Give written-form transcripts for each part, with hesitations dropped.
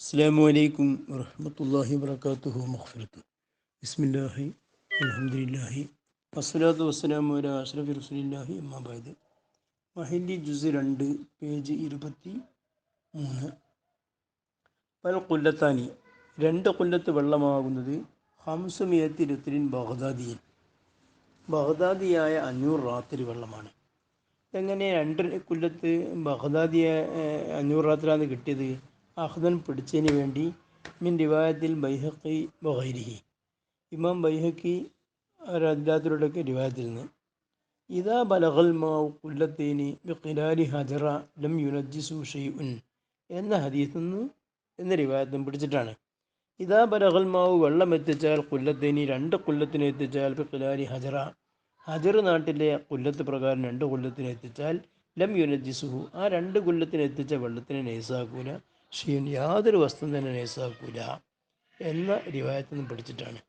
അസ്സലാമു അലൈക്കും വറഹ്മത്തുള്ളാഹി വബറകാതുഹു മഗ്ഫിറത്ത്. ബിസ്മില്ലാഹി അൽഹംദുലില്ലാഹി വസ്സലാത്തു വസ്സലാമു അലാ അഷ്റഫി റസൂലില്ലാഹി അമ്മാ ബഅദ്. മഹല്ലി ജുസ് 2 പേജ് 23. വൽ ഖുല്ലത്താനി, രണ്ട് കൊല്ലത്ത് വെള്ളമാകുന്നത് ഹംസുമിയത്തി ലിത്രിൻ ബഗ്ദാദിയൻ, ബഗ്ദാദിയായ 500 റാത്തൽ വെള്ളമാണ്. എങ്ങനെ രണ്ട് കൊല്ലത്ത് ബഗ്ദാദിയ 500 റാത്തലാന്ന് കിട്ടിയത്? അഹ്ദൻ പിടിച്ചതിന് വേണ്ടി മിൻ റിവായത്തിൽ ബൈഹഖി വഗൈരിഹി, ഇമാം ബൈഹഖി അദ്ദേഹത്തിലൂടെയൊക്കെ റിവായത്തിൽ നിന്ന് ഇദാ ബലഗൽ മാഉ ഖുല്ലത്തൈനി ബിഖിലാലി ഹജറ ലം യുനജ്ജിസു ഷൈഉൻ എന്ന ഹദീസിൽ നിന്ന് എന്ന റിവായത്തും പിടിച്ചിട്ടാണ്. ഇദാ ബലഗൽ മാഉ വെള്ളം എത്തിച്ചാൽ ഖുല്ലത്തൈനി രണ്ട് ഖുല്ലത്തിന് എത്തിച്ചാൽ ബിഖിലാലി ഹജറ ഹജർ നാട്ടിലെ കൊല്ലത്ത് പ്രകാരം രണ്ട് കൊല്ലത്തിന് എത്തിച്ചാൽ ലം യുനജ്ജിസുഹു ആ രണ്ട് കൊല്ലത്തിന് എത്തിച്ച വെള്ളത്തിനെ നൈസാക്കൂല, ഷീൻ യാതൊരു വസ്തുവും തന്നെ നൈസാക്കൂല എന്ന റിവായത്തിൽ നിന്ന് പഠിച്ചിട്ടാണ്.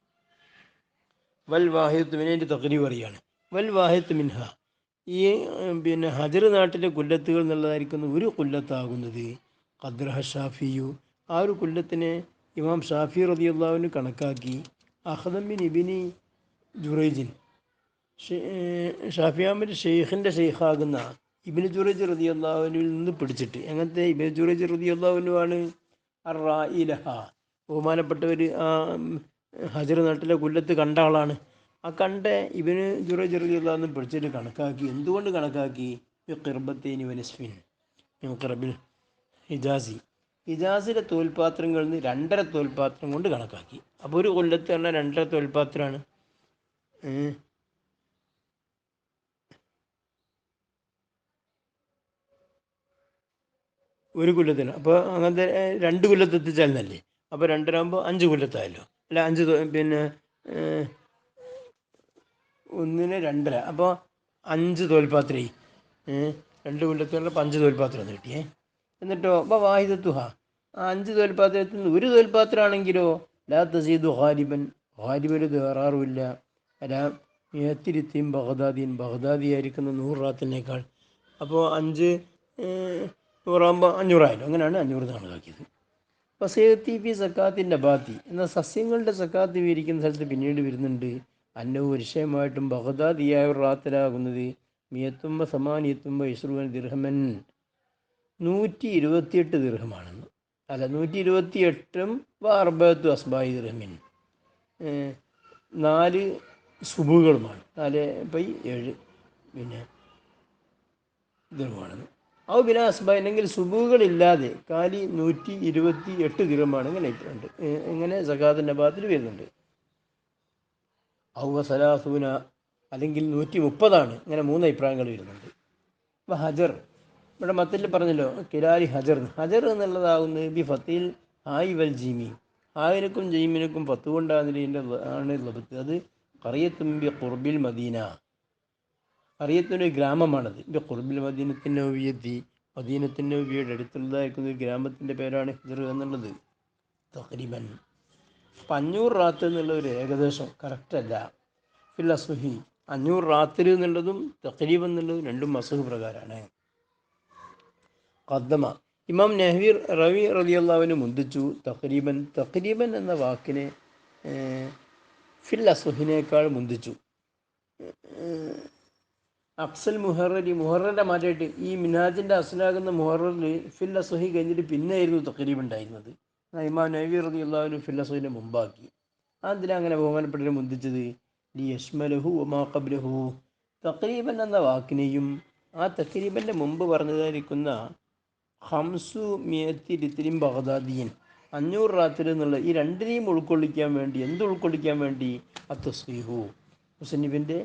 വൽ വാഹിദത്ത് മിനേൻ്റെ തഖരീബ് പറയാണ്. വൽ വാഹിദത്ത് മിൻഹ, ഈ ഹജർ നാട്ടിലെ കുല്ലത്തുകൾ എന്നുള്ളതായിരിക്കുന്ന ഒരു കുല്ലത്താകുന്നത് ഖദ്റഹ ഷാഫിയു, ആ ഒരു കുല്ലത്തിനെ ഇമാം ഷാഫി റളിയല്ലാഹു കണക്കാക്കി അഖ്ദമിൻ ഇബ്നി ജുറൈജിൻ, ഷാഫിയാമിൻ്റെ ഷെയ്ഖിൻ്റെ ഷെയ്ഖാകുന്ന ഇബ്നു ജുറൈജ് റളിയല്ലാഹുവിൽ നിന്ന് പിടിച്ചിട്ട്. എങ്ങനത്തെ ഇബ്നു ജുറൈജ് റളിയല്ലാഹു ആണ്? അർ റായിലഹ, ബഹുമാനപ്പെട്ടവർ ആ ഹജർ നാട്ടിലെ കുല്ലത്ത് കണ്ട ആളാണ്. ആ കണ്ട ഇബ്നു ജുറൈജ് റളിയല്ലാഹു പിടിച്ചിട്ട് കണക്കാക്കി. എന്തുകൊണ്ട് കണക്കാക്കി? ഖിർബത്തൈനി വനസ്ഫിൻ മിൻ ഖിർബിൽ ഹിജാസി, ഹിജാസിലെ തോൽപാത്രങ്ങളിൽ നിന്ന് 2.5 തോൽപാത്രം കൊണ്ട് കണക്കാക്കി. അപ്പോൾ ഒരു കൊല്ലത്ത് പറഞ്ഞാൽ 2.5 തോൽപാത്രമാണ്. ഒരു കൊല്ലത്തിന്. അപ്പോൾ അങ്ങനത്തെ 2 കൊല്ലത്ത് എത്തിച്ചാൽ നല്ലേ. അപ്പോൾ 2.5 5 കൊല്ലത്തായല്ലോ. അല്ല 5 ഒന്നിന് 2.5, അപ്പോൾ 5 തോൽപാത്രമായി. 2 കൊല്ലത്തിനുള്ള 5 തോൽപാത്രം എന്ന് കിട്ടിയേ. എന്നിട്ടോ അപ്പോൾ വാഹിദത്തുഹ, ആ 5 തോൽപാത്രത്തിൽ നിന്ന് ഒരു തോൽപാത്രമാണെങ്കിലോ ലാ തസീദു ഖാലിബൻ, ഖാലിബിന് ധാറാറുമില്ല. അല്ല ഏത്തിരിത്തിയും ബഗ്ദാദിയൻ, ബഗ്ദാദിയായിരിക്കുന്ന 100 റാത്തിനേക്കാൾ. അപ്പോൾ 5 100 500 അങ്ങനെയാണ് 500 കണക്കാക്കിയത്. വസയത്തി ഫി സക്കാത്തിൻ്റെ ബാത്തി, എന്നാൽ സസ്യങ്ങളുടെ സക്കാത്ത് വിവരിക്കുന്ന സ്ഥലത്ത് പിന്നീട് വരുന്നുണ്ട്. അന്നവും ഒരു വിഷയമായിട്ടും ബഗ്ദാദിയായ ഒരു റാത്തലാകുന്നത് മിയത്തുമ്പ സമാനിയത്തുമ്പ ഇസ്രുവൻ ദിർഹമൻ 128 ദിർഹമാണെന്ന്. അല്ല 128 അർബത്ത് അസ്ബായി ദിർഹമിൻ, 4 സുബുകളുമാണ്. 4/7 ദിർഹമാണെന്ന്. ഔ ബില അസ്ബായി, അല്ലെങ്കിൽ സുബുകളില്ലാതെ കാലി 128 ദിർഹമാണ്. ഇങ്ങനെ ഇട്ടുണ്ട്, ഇങ്ങനെ സകാത്തിൻ്റെ ഭാഗത്തിൽ വരുന്നുണ്ട്. ഔ സലാസൂന, അല്ലെങ്കിൽ 130, ഇങ്ങനെ 3 അഭിപ്രായങ്ങൾ വരുന്നുണ്ട്. അപ്പോൾ ഹജർ ഇവിടെ മത്തിൽ പറഞ്ഞല്ലോ കിലാരി ഹജർ, ഹജർ എന്നുള്ളതാകുന്നത് ബി ഫത്തിൽ ഹായ് വൽ ജീമി, ഹായിനക്കും ജീമിനക്കും 10 കൊണ്ടാകുന്നതിൻ്റെ ആണ് ലഭത്ത്. അത് ഖറിയത്തും ബി ഖുർബിൽ മദീന, ഖറിയത്തിൻ്റെ ഗ്രാമമാണത്. ബി ഖുർബിൽ മദീനത്തിൻ്റെ നബിയെത്തി, മദീനത്തിൻ്റെ നബിയുടെ അടുത്തുള്ളതായിരിക്കുന്ന ഒരു ഗ്രാമത്തിൻ്റെ പേരാണ് ഹജർ എന്നുള്ളത്. തഖരീബൻ 500 റാത്ത് എന്നുള്ള ഒരു ഏകദേശം കറക്റ്റല്ല. ഫിൽ അസ്ഹി 500 റാത്തിൽ എന്നുള്ളതും തഖരീബ് എന്നുള്ളതും രണ്ടും അസ്ഹ് പ്രകാരമാണ്. ഖദ്ദമ, ഇമാം നഹ്വി റവി റളിയല്ലാഹുവിന് മുന്തിച്ചു തഖരീബൻ, തഖരീബൻ എന്ന വാക്കിനെ ഫിൽ അസ്ഹിനേക്കാൾ മുന്തിച്ചു. അഫ്സൽ മുഹറരി, മുഹററിൻ്റെ മാറ്റായിട്ട് ഈ മിനാജിൻ്റെ അസ്ലാകുന്ന മുഹററിൽ ഫിൽ അസ്ഹി കഴിഞ്ഞിട്ട് പിന്നെയായിരുന്നു തഖരീബ് ഉണ്ടായിരുന്നത്. ഇമാം നഹ്വി റളിയല്ലാഹുവിന് ഫിൽ അസ്ഹിനെ മുമ്പാക്കി. അതിലങ്ങനെ ബഹുമാനപ്പെട്ടതിനെ മുന്തിച്ചത് ലി യശ്മലഹു വമാ ഖബ്ലഹു, തഖരീബൻ എന്ന വാക്കിനെയും ആ തഖരീബൻ്റെ മുമ്പ് പറഞ്ഞതായിരിക്കുന്ന ഹംസു മിയത്തി ലിത്രിൻ ബഗ്ദാദിയൻ 500 റാത്തിൽ എന്നുള്ള ഈ രണ്ടിനെയും ഉൾക്കൊള്ളിക്കാൻ വേണ്ടി, എന്ത് ഉൾക്കൊള്ളിക്കാൻ വേണ്ടി? അത്തസ്ഹീഹു, മുസന്നിഫിൻ്റെ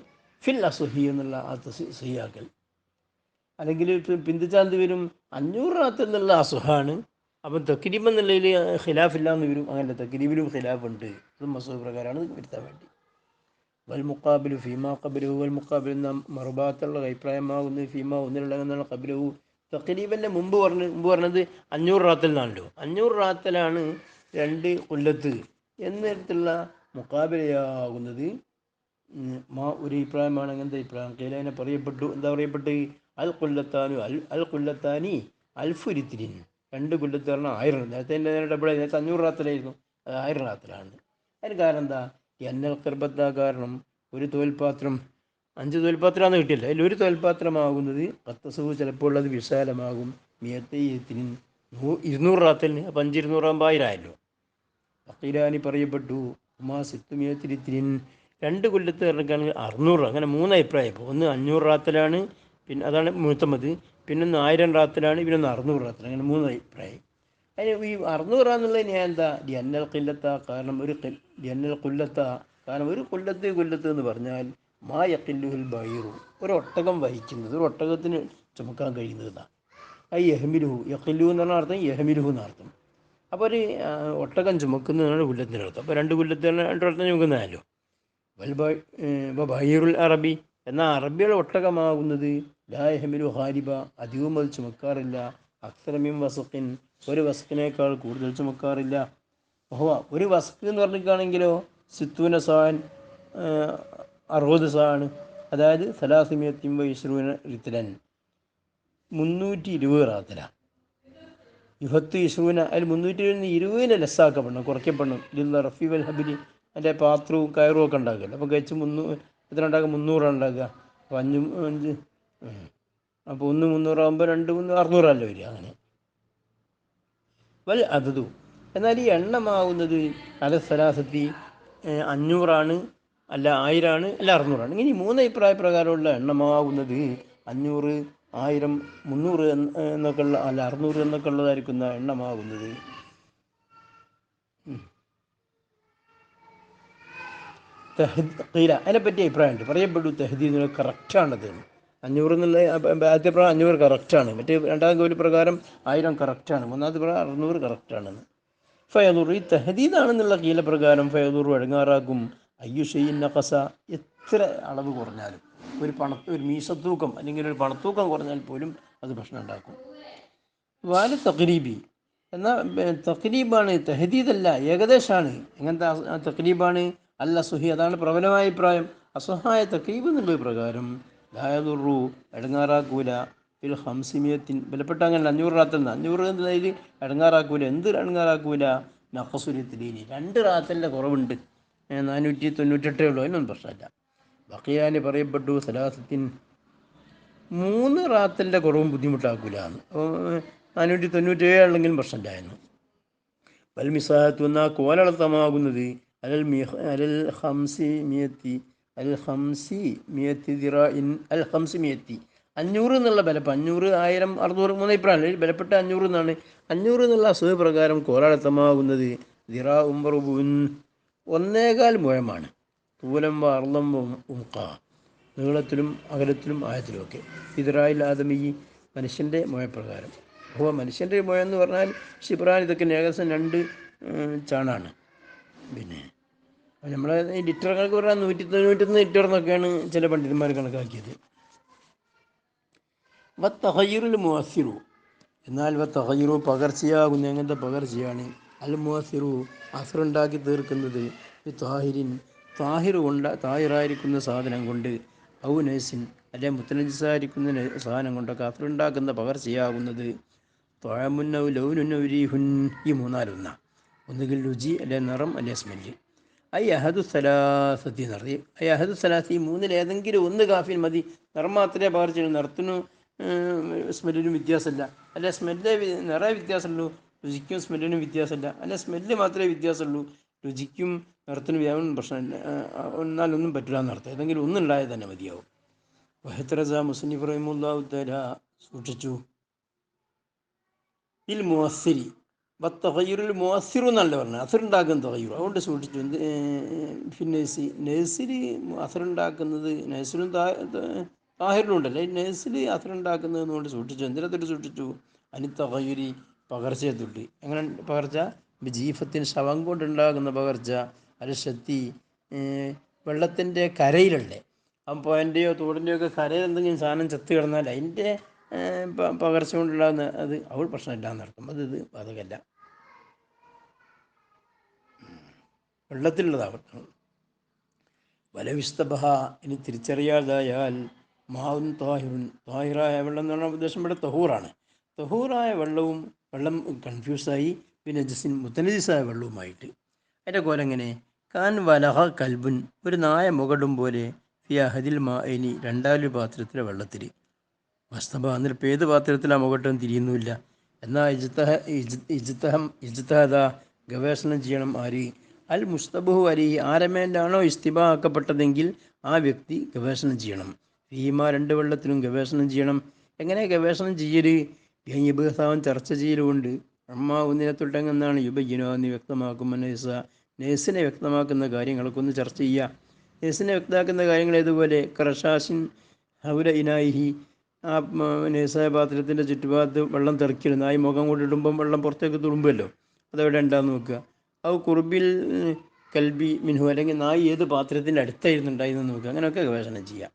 ഫിൽ അസ്ഹി എന്നുള്ള ആ തസ്ഹീഹാക്കൽ. അല്ലെങ്കിൽ പിന്തിച്ചാന്ത് വരും? 500 റാത്ത് എന്നുള്ള അസുഹാണ്, അപ്പം തഖരീബ് എന്നുള്ളതിൽ ഖിലാഫില്ല എന്ന് വരും. അങ്ങനെ തഖരീബിലും ഖിലാഫുണ്ട്, അതും അസുഖ പ്രകാരമാണ് വരുത്താൻ വേണ്ടി. വൽ മുഖാബിലു ഫീമാ ഖബ്ലഹു, വൽ മുഖാബിൽ നാം മറുഭാഗത്തുള്ള അഭിപ്രായമാകുന്നത് ഫീമാ ഒന്നിലുള്ള ഖബ്ലഹു, തഖരീബൻ്റെ മുമ്പ് പറഞ്ഞത് 500 റാത്തൽ എന്നാണല്ലോ. 500 റാത്തലാണ് 2 കൊല്ലത്ത് എന്നിട്ടുള്ള മുഖാബിലയാകുന്നത് ഒരു അഭിപ്രായമാണ്. അങ്ങനത്തെ അഭിപ്രായം കേലനെ പറയപ്പെട്ടു. എന്താ പറയപ്പെട്ട്? അൽ കൊല്ലത്താനു അൽ കൊല്ലത്താനി അൽഫുരിത്തിരിൻ, 2 കൊല്ലത്ത് പറഞ്ഞാൽ 1000. നേരത്തെ ഡബിൾ, നേരത്തെ 500 റാത്തലായിരുന്നു, അത് 1000 റാത്തലാണ്. അതിന് കാരണം എന്താ? എന്നൽ കർബത്ത, കാരണം ഒരു തോൽപാത്രം 5 തോൽപാത്രമാണ് കിട്ടിയല്ലോ, അതിൽ ഒരു തോൽപാത്രമാകുന്നത് കത്തസു, ചിലപ്പോൾ അത് വിശാലമാകും, മിയത്തയ്യത്തിന് 200 റാത്തലിന്. അപ്പം 5 200 ആകുമ്പോൾ 1000 ആയല്ലോ. അഖീലാനി പറയപ്പെട്ടു, ഉമാ സിത്തുമിയത്തിരിത്തിരിൻ 2 കൊല്ലത്ത് ഇറക്കുകയാണെങ്കിൽ 600. അങ്ങനെ 3 അഭിപ്രായം. ഇപ്പോൾ ഒന്ന് 500 റാത്തലാണ്, പിന്നെ അതാണ് മുഴുത്തമത്, പിന്നൊന്ന് 1000 റാത്തലാണ്, പിന്നൊന്ന് 600 റാത്തലാണ്. അങ്ങനെ 3 അഭിപ്രായം. അതിന് ഈ 600 എന്നുള്ളത് ഞാൻ എന്താ ഡിയന്നൽ കൊല്ലത്ത, കാരണം ഒരു ഡിയന്നൽ കൊല്ലത്ത, കാരണം ഒരു കൊല്ലത്ത് എന്ന് പറഞ്ഞാൽ മാ യക്കില്ലുഹുൽ ബൈറു, ഒരു ഒട്ടകം വഹിക്കുന്നത്, ഒരു ഒട്ടകത്തിന് ചുമക്കാൻ കഴിയുന്നതാണ്. ആ യഹ്മിലുഹു, യക്കില്ലു എന്ന് പറഞ്ഞ അർത്ഥം യഹ്മിലുഹു എന്നർത്ഥം. അപ്പോൾ ഒരു ഒട്ടകം ചുമക്കുന്നതാണ് കൊല്ലത്തിൻ്റെ അർത്ഥം. അപ്പോൾ 2 കൊല്ലത്തിന് 2 അർത്ഥം ചുമക്കുന്നതല്ലോ. ബഹീറുൽ അറബി, എന്നാൽ അറബിയുടെ ഒട്ടകമാകുന്നത് ലാ യഹ്മിലു ഹാരിബ, അധികവും അത് ചുമക്കാറില്ല. അക്സറമിൻ വസഖിൻ, ഒരു വസ്കിനേക്കാൾ കൂടുതൽ ചുമക്കാറില്ല. ഓഹോ, ഒരു വസ്ക് എന്ന് പറഞ്ഞിട്ടാണെങ്കിലോ സിത്തൂന സാൻ, 60 സാണ്, അതായത് സലാസിമിയത്തിൻ വൈശ്രൂന റിത്തലൻ, 320 റാത്തലാണ്. യുഹത്ത് ഇഷ്റൂന, അതിൽ 320 ലെസ്സാക്കപ്പെടണം, കുറയ്ക്കപ്പെടണം. ഇതിൽ റഫി വൽ ഹബിലി, അതിൻ്റെ പാത്രവും കയറും ഒക്കെ ഉണ്ടാക്കുമല്ലോ. അപ്പോൾ കഴിച്ച് എത്ര ഉണ്ടാക്കുക? 300 ഉണ്ടാക്കുക. അപ്പോൾ 5 അപ്പോൾ 1 300 ആകുമ്പോൾ 2 3 600 വരിക. അങ്ങനെ വൽ അതതു, എന്നാൽ ഈ എണ്ണമാവുന്നത് അല സലാസത്തി 500 അല്ല 1000 അല്ല 600. ഇനി 3 അഭിപ്രായ പ്രകാരമുള്ള എണ്ണമാവുന്നത് 500 1000 300 എന്നൊക്കെ ഉള്ള, അല്ല 600 എന്നൊക്കെ ഉള്ളതായിരിക്കുന്ന എണ്ണമാകുന്നത്. തഹ്ദീല, അതിനെപ്പറ്റി അഭിപ്രായമുണ്ട്. പറയപ്പെട്ടു തഹ്ദീദിന് കറക്റ്റാണത്. 500 എന്നുള്ള ആദ്യത്തെ പ്രകാരം 500 കറക്റ്റാണ്, മറ്റേ രണ്ടാം കോലി പ്രകാരം 1000 കറക്റ്റാണ്, മൂന്നാമത്തെ പ്രകാരം 600 കറക്റ്റാണെന്ന്. ഫയദൂർ, ഈ തഹദീദാണെന്നുള്ള കീലപ്രകാരം ഫയദൂർ വഴങ്ങാറാക്കും. അയ്യുഷയിൻ നഖസ, എത്ര അളവ് കുറഞ്ഞാലും, ഒരു മീശത്തൂക്കം അല്ലെങ്കിൽ ഒരു പണത്തൂക്കം കുറഞ്ഞാൽ പോലും അത് പ്രശ്നം ഉണ്ടാക്കും. വാല തഖരീബി, എന്നാൽ തഖരീബാണ്, തഹദീദല്ല, ഏകദേശമാണ്. എങ്ങനത്തെ തഖരീബാണ്? അല്ല സുഹി, അതാണ് പ്രബലമായ അഭിപ്രായം. അസഹായ തഖരീബ് എന്നുള്ള പ്രകാരം ലായദുറു, എടങ്ങാറാക്കൂല, ഫിൽ ഹംസിമിയത്തിൻ, ബലപ്പെട്ട അങ്ങനെ 500 റാത്തൽ, 500 എന്നതിൽ എടങ്ങാറാക്കൂല. എന്ത് എടങ്ങാറാക്കൂല? നഖസുരിത്തിലീനി, 2 റാത്തലിൻ്റെ കുറവുണ്ട്, 498 ഉള്ളൂ, അതിനൊന്നും പ്രശ്നമില്ല. ബക്കിയാന് പറയപ്പെട്ടു സലാസത്തിൻ, 3 റാത്തലിൻ്റെ കുറവും ബുദ്ധിമുട്ടാക്കൂല എന്ന്. 497 ആണെങ്കിലും പ്രശ്നമില്ലായിരുന്നു. വൽ മിസാഹത്തു, എന്നാൽ കോലളത്തമാകുന്നത് അലൽ ഹംസി മിയത്തി, ദിറാഇൻ, അൽ ഹംസി മിയത്തി, 500 എന്നുള്ള ബലപ്പം, 500 1000 600 3 അഭിപ്രായം, ബലപ്പെട്ട 500 എന്നാണ്. 500 എന്നുള്ള അസുഖ പ്രകാരം കോലളത്തമാകുന്നത് ദിറാ ഉംബറുബുൻ, 1.25 മുഴമാണ്. തൂലം അർളം ഉംക, നീളത്തിലും അകലത്തിലും ആയത്തിലുമൊക്കെ. ഇതിറായിൽ ആദമി, മനുഷ്യൻ്റെ മുഴപ്രകാരം. അപ്പോൾ മനുഷ്യൻ്റെ മുഴ എന്ന് പറഞ്ഞാൽ ഷിബ്രാൻ, ഇതൊക്കെ ഏകദേശം 2 ചാണാണ്. പിന്നെ നമ്മളെ ഈ ലിറ്റർ കണക്ക് പറഞ്ഞാൽ 191 ലിറ്റർ എന്നൊക്കെയാണ് ചില പണ്ഡിതന്മാർ കണക്കാക്കിയത്. തഹയ്യുറുൽ മുഅസ്സിറു, എന്നാൽ തഹയ്യുറു പകർച്ചയാകുന്ന, എങ്ങനത്തെ പകർച്ചയാണ്? അൽ മുഅസ്സിറു, അസ്റുണ്ടാക്കി തീർക്കുന്നത്, താഹിരിൻ, താഹിറായിരിക്കുന്ന സാധനം കൊണ്ട്, ഔ നൈസിൻ, അല്ലെ മുത്തനജിസായിരിക്കുന്ന സാധനം കൊണ്ടൊക്കെ അസ്റുണ്ടാക്കുന്ന പകർച്ചയാകുന്നത്. തൊഴമുന്നൗ ലൗനുന്നൗരീഹുൻ, ഈ 3-1, ഒന്നുകിൽ രുചി, അല്ലെ നിറം, അല്ലെ സ്മെല്ല്. അഹദു സലാസത്തി എന്നറിയും. അഹദു സലാസി, 3-ൽ ഏതെങ്കിലും ഒന്ന് കാഫിൻ മതി. നിറം മാത്രമേ പകർച്ചയുള്ളൂ, നിറത്തിനും സ്മെല്ലിനും വ്യത്യാസമില്ല. അല്ലെ സ്മെല്ല് നിറയെ വ്യത്യാസമുള്ളൂ, രുചിക്കും സ്മെല്ലിനും വ്യത്യാസമില്ല. അല്ലെ സ്മെല്ല് മാത്രമേ വ്യത്യാസമുള്ളൂ, രുചിക്കും നിറത്തിനും വ്യാപനം പ്രശ്നമില്ല. എന്നാലൊന്നും പറ്റില്ല എന്നർത്ഥം. ഏതെങ്കിലും ഒന്നുണ്ടായാൽ തന്നെ മതിയാവും. വഹത്രസ മുസ്ലിഫ് റഹിമഹുല്ലാഹു തആല സൂക്ഷിച്ചു. ഇൽ മുഅസ്സിരി തഗയ്യുറുൽ മുഅസ്സിറു എന്നല്ല പറഞ്ഞത്, അസറുണ്ടാക്കുന്ന തഗയ്യുർ, അതുകൊണ്ട് സൂക്ഷിച്ചു. പിന്നെ നഴ്സിൽ അസറുണ്ടാക്കുന്നത്, നഴ്സിലും താഹിറിലും ഉണ്ടല്ലേ, നഴ്സിൽ അസറുണ്ടാക്കുന്നത് കൊണ്ട് സൂക്ഷിച്ചു. എന്തിനത്തോട്ട് സൂക്ഷിച്ചു? അനി തഗയ്യുരി, പകർച്ചയെ തൊട്ട്. എങ്ങനെ പകർച്ച? ജീഫത്തിന്, ശവം കൊണ്ടുണ്ടാകുന്ന പകർച്ച. അലശത്തി, വെള്ളത്തിൻ്റെ കരയിലല്ലേ, അപ്പോൾ അതിൻ്റെയോ തോടിൻ്റെയോ ഒക്കെ കരയിൽ എന്തെങ്കിലും സാധനം ചത്ത് കിടന്നാൽ അതിൻ്റെ പകർച്ച കൊണ്ടുണ്ടാകുന്ന അത് അവൾ പ്രശ്നമില്ല എന്നർത്ഥം. ഇത് ബാധകമല്ല, വെള്ളത്തിലുള്ളതാവട്ടെ. വലവിസ്തബഹ, ഇനി തിരിച്ചറിയാതായാൽ മാവുൻ താഹിറുൻ, താഹിറായ വെള്ളം എന്ന് പറഞ്ഞാൽ ഉദ്ദേശം ഇവിടെ തഹൂറാണ്. തഹൂറായ വെള്ളവും വെള്ളം കൺഫ്യൂസായി പിന്നെ ജസിൻ മുത്തനജിസായ വെള്ളവുമായിട്ട്. അതിൻ്റെ കോലെങ്ങനെ കാൻ വലഹ കൽബുൻ ഒരു നായ മുകടും പോലെ ഫിയഹദിൽ മാഇനി രണ്ടാലു പാത്രത്തിലെ വെള്ളത്തിൽ മസ്തബ എന്നിട്ട് ഏത് പാത്രത്തിലാണ് മുകട്ടും തിരിയുന്നുമില്ല. എന്നാൽ ഇജ്തഹദ ഗവേഷണം ചെയ്യണം ആര് അൽ മുസ്തബഹു അലി ആരമേലാണോ ഇസ്തിബ ആക്കപ്പെട്ടതെങ്കിൽ ആ വ്യക്തി ഗവേഷണം ചെയ്യണം. ഫീമ രണ്ട് വെള്ളത്തിലും ഗവേഷണം ചെയ്യണം. എങ്ങനെ ഗവേഷണം ചെയ്യല് യുബഹസാവൻ ചർച്ച ചെയ്യലുകൊണ്ട് അമ്മ ഒന്നിനെ തൊട്ടെന്നാണ് യുബയ്യനോ എന്ന് വ്യക്തമാക്കുമ്പോൾ നേസിനെ വ്യക്തമാക്കുന്ന കാര്യങ്ങളൊക്കെ ഒന്ന് ചർച്ച ചെയ്യുക. നേസിനെ വ്യക്തമാക്കുന്ന കാര്യങ്ങൾ ഏതുപോലെ കറഷാസിൻ ഹൗല ഇനായിഹി ആ നേസായ പാത്രത്തിൻ്റെ ചുറ്റുഭാഗത്ത് വെള്ളം തെറിക്കലും നായി മുഖം കൊണ്ടിടുമ്പം വെള്ളം പുറത്തേക്ക് തുളുമ്പുമല്ലോ, അതെവിടെ ഉണ്ടാകുന്ന നോക്കുക. അത് കുറുബിൽ കൽബി മിൻഹു അല്ലെങ്കിൽ നായി ഏത് പാത്രത്തിൻ്റെ അടുത്തായിരുന്നുണ്ടായിരുന്നു നോക്കുക. അങ്ങനെയൊക്കെ ഗവേഷണം ചെയ്യാം.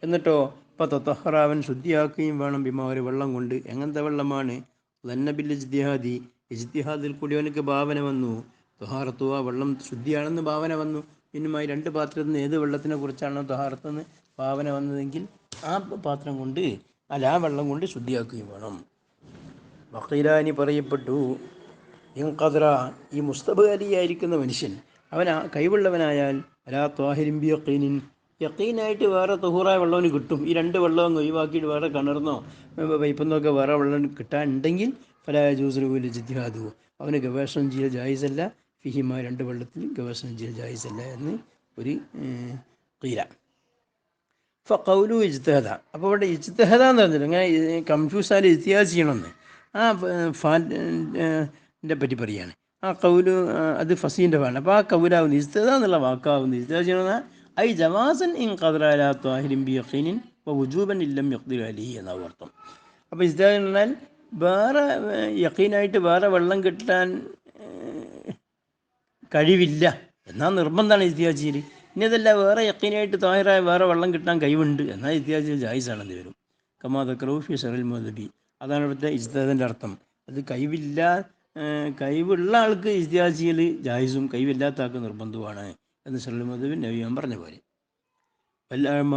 എന്നിട്ടോ ഇപ്പോൾ തൊത്തഹറാവൻ ശുദ്ധിയാക്കുകയും വേണം ബിമാ ഒരു വെള്ളം കൊണ്ട്. എങ്ങനത്തെ വെള്ളമാണ് ലന്നബിൽ ഇജ്തിഹാദി ഇജ്തിഹാദിൽ കൂടി അവനക്ക് ഭാവന വന്നു തൊഹാറത്തുവ വെള്ളം ശുദ്ധിയാണെന്ന് ഭാവന വന്നു. പിന്നുമായി രണ്ട് പാത്രത്തിൽ നിന്ന് ഏത് വെള്ളത്തിനെ കുറിച്ചാണോ തൊഹാറത്തെന്ന് ഭാവന വന്നതെങ്കിൽ ആ പാത്രം കൊണ്ട് ആ വെള്ളം കൊണ്ട് ശുദ്ധിയാക്കുകയും വേണം. വക്കീലാനി പറയപ്പെട്ടു ഇൻഖദ്ര ഈ മുസ്തബ അലിയായിരിക്കുന്ന മനുഷ്യൻ അവൻ കൈവുള്ളവനായാൽ അലാ ത്വാഹിരിൻ ബി യഖീനിൻ യഖീനായിട്ട് വേറെ തൊഹൂറായ വെള്ളവന് കിട്ടും. ഈ രണ്ട് വെള്ളമൊന്നും ഒഴിവാക്കിയിട്ട് വേറെ കിണർന്നോ പൈപ്പെന്നൊക്കെ വേറെ വെള്ളം കിട്ടാനുണ്ടെങ്കിൽ ഫലാ ജൂസുൽ ജിദ്ദിഹാദു അവന് ഗവേഷണം ചെയ്യൽ ജായിസല്ല. ഫിഹിമ രണ്ട് വെള്ളത്തിൽ ഗവേഷണം ചെയ്യൽ ജായിസല്ല എന്ന് ഒരു ഖീല. ഫൗലു ഇജ്തഹദ. അപ്പോൾ ഇവിടെ ഇജ്തഹദ എന്ന് പറഞ്ഞിട്ട് ഇങ്ങനെ കൺഫ്യൂസായാലും ഇജ്തിഹാദ് ചെയ്യണമെന്ന് ആ ഫാൻ്റെ പറ്റി പറയുകയാണ്. ആ കൗലു അത് ഫസീൻ്റെ ഫാണ്. അപ്പോൾ ആ കൗലാവുന്നു ഇജ്തഹദ എന്നുള്ള വാക്കാവുന്നു. ഇജ്തിഹാദ് ചെയ്യണമെന്ന് ഐ ജവാസൻ ഇൻ ഖദ്റ ത്വാഹിരിൻ ബി യഖീനിൻ വജൂബൻ ഇല്ലം യഖ്ദിർ അലൈഹി എന്നാണ് അർത്ഥം. അപ്പോൾ ഇജ്തിഹാദ് എന്ന് പറഞ്ഞാൽ വേറെ യഖീനായിട്ട് വേറെ വെള്ളം കിട്ടാൻ കഴിവില്ല എന്നാൽ നിർബന്ധമാണ് ഇജ്തിഹാദ് ചെയ്യൽ. ഇനി അതല്ല വേറെ യഖീനായിട്ട് താഹിറായ വേറെ വെള്ളം കിട്ടാൻ കഴിവുണ്ട് എന്നാൽ ഇജ്തിഹാദ് ചെയ്യൽ ജായിസാണെന്ന് വരും. കമാ ദക്കറു ഫി ശറൽ മുദബി അതാണ് ഇവിടുത്തെ ഇജ്തിഹാദിൻ്റെ അർത്ഥം. അത് കഴിവുള്ള ആൾക്ക് ഇജ്തിഹാദ് ചെയ്യൽ ജായിസും കഴിവില്ലാത്ത ആൾക്ക് നിർബന്ധവുമാണ് എന്ന് ശറൽ മുദബി നബിയാൻ പറഞ്ഞ പോലെ. വല്ലായ്മ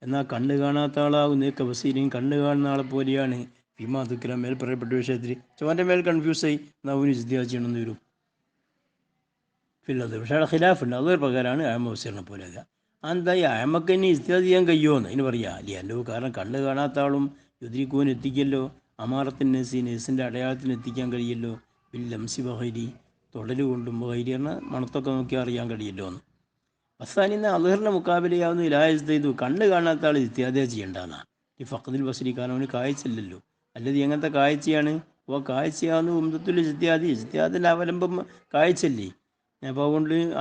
എന്നാൽ കണ്ണ് കാണാത്ത ആളാകുന്ന കബസീരിയും കണ്ണ് കാണുന്ന ആളെ പോലെയാണ് ഫിമാ ദുഃഖ മേൽ പറയപ്പെട്ട വിഷയത്തിൽ. ചോൻ്റെ മേൽ കൺഫ്യൂസായി നവന് ഇജ്തിഹാദ് ചെയ്യണമെന്ന് വരും. ഫില്ലത് പക്ഷേ അവിടെ ഖിലാഫുണ്ട്. അതൊരു പ്രകാരമാണ് അയമ വസീറിനെ പോലെ. എന്തായി അയമക്ക് ഇനി ഇജ്തിഹാദ് ചെയ്യാൻ കഴിയുമോന്ന് അതിന് പറയാ അല്ലല്ലോ. കാരണം കണ്ണ് കാണാത്ത ആളും യുദ്രിക്കുവിന് എത്തിക്കല്ലോ. അമാറത്തിൻ നെസിൻ്റെ അടയാളത്തിന് എത്തിക്കാൻ കഴിയല്ലോ. ബില്ലംസി ബഹൈരി തൊടൽ കൊണ്ടും ബഹൈരി പറഞ്ഞാൽ മണത്തൊക്കെ നോക്കി അറിയാൻ കഴിയല്ലോ എന്ന്. അസാനിന്ന് അൽഹറിൻ്റെ മുക്കാബിലയാവുന്ന ഇലായസ് ചെയ്തു കണ്ണ് കാണാത്ത ആൾ ഇജ്തിഹാദേ ചെയ്യേണ്ടതാണ് ഈ ഫഖദിൽ ബസ്രി. കാരണം അവന് കാഴ്ചയില്ലല്ലോ. അല്ലത് എങ്ങനത്തെ കാഴ്ചയാണ്? അപ്പോൾ കാഴ്ചയാവുന്ന ഉംദത്തുൽ ഇജ്തിഹാദിൻ്റെ അവലംബം കാഴ്ചയല്ലേ. അപ്പോൾ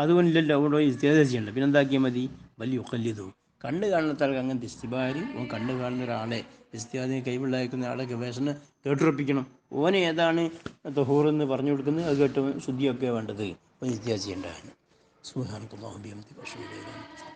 അതുകൊണ്ടില്ലല്ലോ. അതുകൊണ്ട് ഇജ്തിഹാദ് ചെയ്യണ്ട. പിന്നെ എന്താക്കിയാൽ മതി വലിയ ഉഖല്ലിദു കണ്ണ് കാണുന്ന ആൾക്ക് അങ്ങനത്തെ ഇസ്തിബാരി ഓൻ കണ്ണ് കാണുന്ന ഒരാളെ ഇജ്തിഹാദിന് കൈവിള്ളയക്കുന്ന ആളെ ഗവേഷണം കേട്ടുറപ്പിക്കണം. ഓനെ ഏതാണ് തൊഹൂറെന്ന് പറഞ്ഞു കൊടുക്കുന്നത് അത് കേട്ട് ശുദ്ധിയൊക്കെ വേണ്ടത്. അപ്പോൾ ഇജ്തിഹാദ് ചെയ്യേണ്ടതാണ്. സുബ്ഹാനല്ലാഹി വബിഹംദിഹി അഷ്ഹദു അല്ലാ ഇലാഹ ഇല്ലല്ലാഹ്.